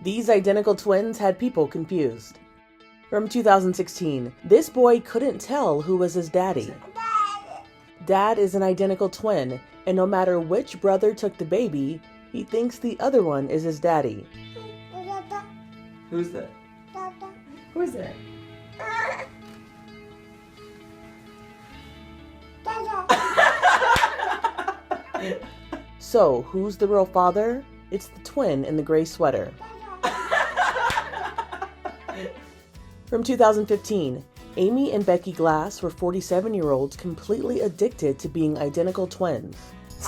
These identical twins had people confused. From 2016, this boy couldn't tell who was his daddy. Dad is an identical twin, and no matter which brother took the baby, he thinks the other one is his daddy. Who's that? Who is that? So, who's the real father? It's the twin in the gray sweater. From 2015, Amy and Becky Glass were 47-year-olds completely addicted to being identical twins.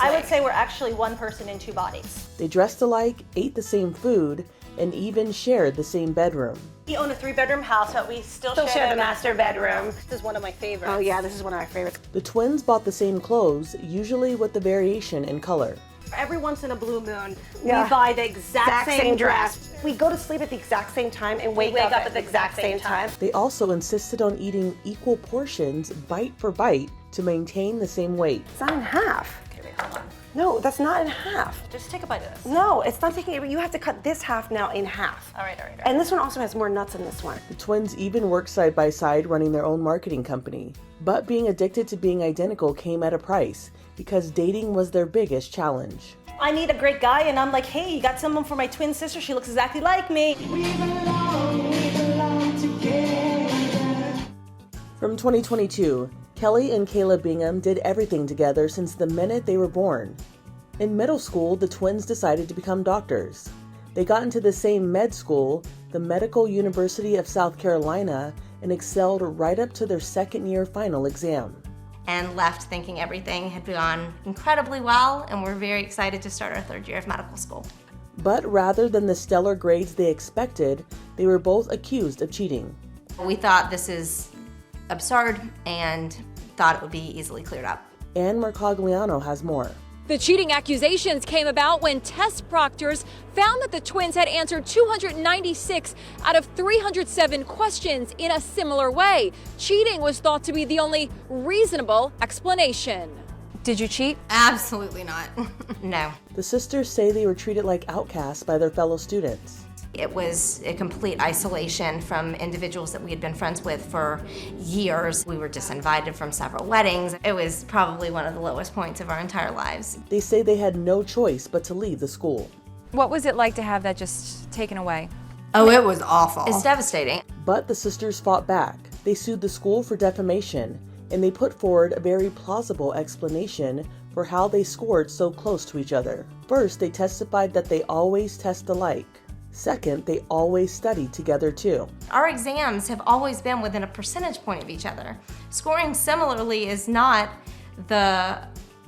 I would say we're actually one person in two bodies. They dressed alike, ate the same food, and even shared the same bedroom. We own a 3-bedroom house, but we still share the master bedroom. This is one of my favorites. Oh yeah, this is one of our favorites. The twins bought the same clothes, usually with the variation in color. Every once in a blue moon, Yeah. we buy the exact same dress. We go to sleep at the exact same time and wake up at the exact same time. They also insisted on eating equal portions, bite for bite, to maintain the same weight. It's not in half. Okay, wait, hold on. No, that's not in half. Just take a bite of this. No, it's not taking it. You have to cut this half now in half. All right. And this one also has more nuts than this one. The twins even worked side by side running their own marketing company. But being addicted to being identical came at a price, because dating was their biggest challenge. I need a great guy, and I'm like, hey, you got someone for my twin sister? She looks exactly like me. We belong together. From 2022, Kelly and Kayla Bingham did everything together since the minute they were born. In middle school, the twins decided to become doctors. They got into the same med school, the Medical University of South Carolina, and excelled right up to their second-year final exam. And left thinking everything had gone incredibly well, and we're very excited to start our 3rd year of medical school. But rather than the stellar grades they expected, they were both accused of cheating. We thought this is absurd and thought it would be easily cleared up. Anne Mercogliano has more. The cheating accusations came about when test proctors found that the twins had answered 296 out of 307 questions in a similar way. Cheating was thought to be the only reasonable explanation. Did you cheat? Absolutely not. No. The sisters say they were treated like outcasts by their fellow students. It was a complete isolation from individuals that we had been friends with for years. We were disinvited from several weddings. It was probably one of the lowest points of our entire lives. They say they had no choice but to leave the school. What was it like to have that just taken away? Oh, it was awful. It's devastating. But the sisters fought back. They sued the school for defamation, and they put forward a very plausible explanation for how they scored so close to each other. First, they testified that they always test alike. Second, they always studied together too. Our exams have always been within a percentage point of each other. Scoring similarly is not the,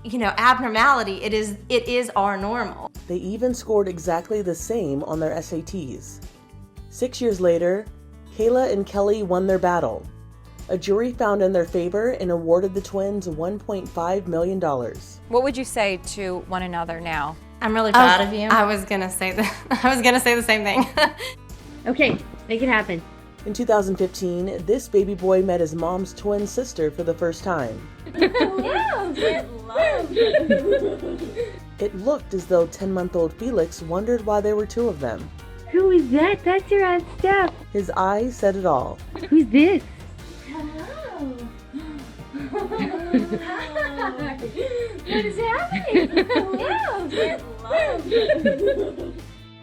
abnormality. It is our normal. They even scored exactly the same on their SATs. 6 years later, Kayla and Kelly won their battle. A jury found in their favor and awarded the twins $1.5 million. What would you say to one another now? I'm really proud of you. I was gonna say the same thing. Okay, make it happen. In 2015, this baby boy met his mom's twin sister for the first time. It looked as though 10-month-old Felix wondered why there were two of them. Who is that? That's your Aunt Steph. His eyes said it all. Who's this? Hello. What is happening? Hello.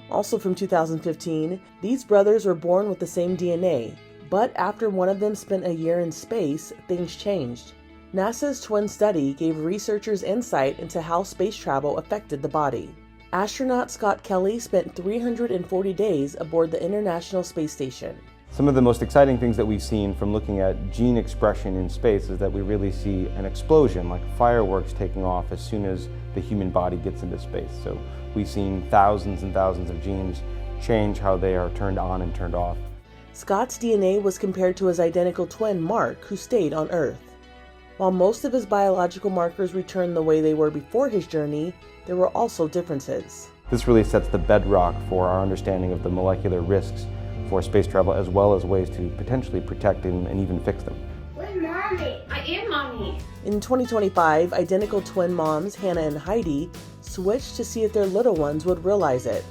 Also from 2015, these brothers were born with the same DNA, but after one of them spent a year in space, things changed. NASA's twin study gave researchers insight into how space travel affected the body. Astronaut Scott Kelly spent 340 days aboard the International Space Station. Some of the most exciting things that we've seen from looking at gene expression in space is that we really see an explosion, like fireworks taking off as soon as the human body gets into space. So we've seen thousands and thousands of genes change how they are turned on and turned off. Scott's DNA was compared to his identical twin, Mark, who stayed on Earth. While most of his biological markers returned the way they were before his journey, there were also differences. This really sets the bedrock for our understanding of the molecular risks for space travel, as well as ways to potentially protect and even fix them. Where's Mommy? I am Mommy. In 2025, identical twin moms Hannah and Heidi switched to see if their little ones would realize it.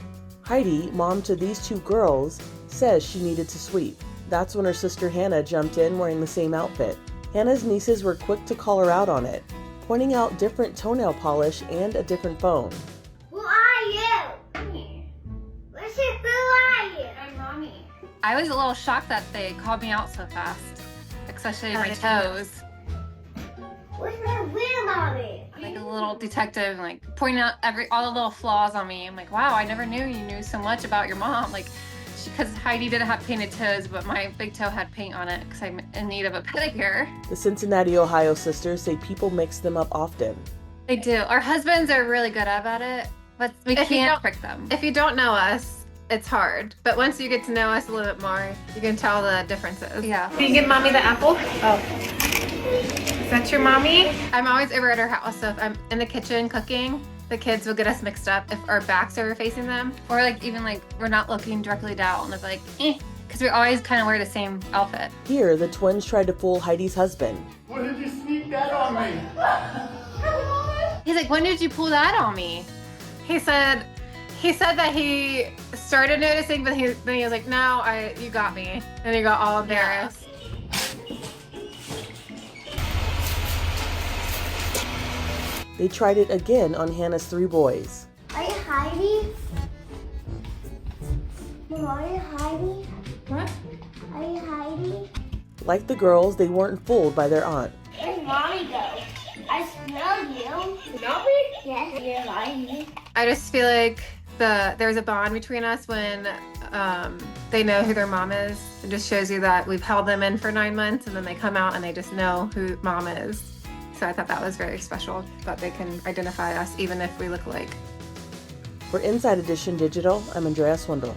Heidi, mom to these two girls, says she needed to sweep. That's when her sister Hannah jumped in wearing the same outfit. Hannah's nieces were quick to call her out on it, pointing out different toenail polish and a different phone. Who are you? Who are you? I'm Mommy. I was a little shocked that they called me out so fast, especially my toes. What's my real mommy? Like a little detective, like pointing out all the little flaws on me. I'm like, wow, I never knew you knew so much about your mom. Like, because Heidi didn't have painted toes, but my big toe had paint on it because I'm in need of a pedicure. The Cincinnati, Ohio sisters say people mix them up often. They do. Our husbands are really good about it, but we can't trick them. If you don't know us, it's hard. But once you get to know us a little bit more, you can tell the differences. Yeah. Can you give Mommy the apple? Oh. Is that your Mommy? I'm always over at her house, so if I'm in the kitchen cooking, the kids will get us mixed up if our backs are facing them, or like even like we're not looking directly down. It's like, because we always kind of wear the same outfit. Here, the twins tried to fool Heidi's husband. When did you sneak that on me? He's like, when did you pull that on me? He said that he started noticing, but then he was like, no, you got me. And he got all embarrassed. They tried it again on Hannah's three boys. Are you Heidi? Mom, are you Heidi? What? Are you Heidi? Like the girls, they weren't fooled by their aunt. Where's Mommy go? I smell you. Smell me? Yes, you're Heidi. I just feel like there's a bond between us when they know who their mom is. It just shows you that we've held them in for 9 months and then they come out and they just know who mom is. So I thought that was very special, that they can identify us even if we look alike. For Inside Edition Digital, I'm Andrea Swindall.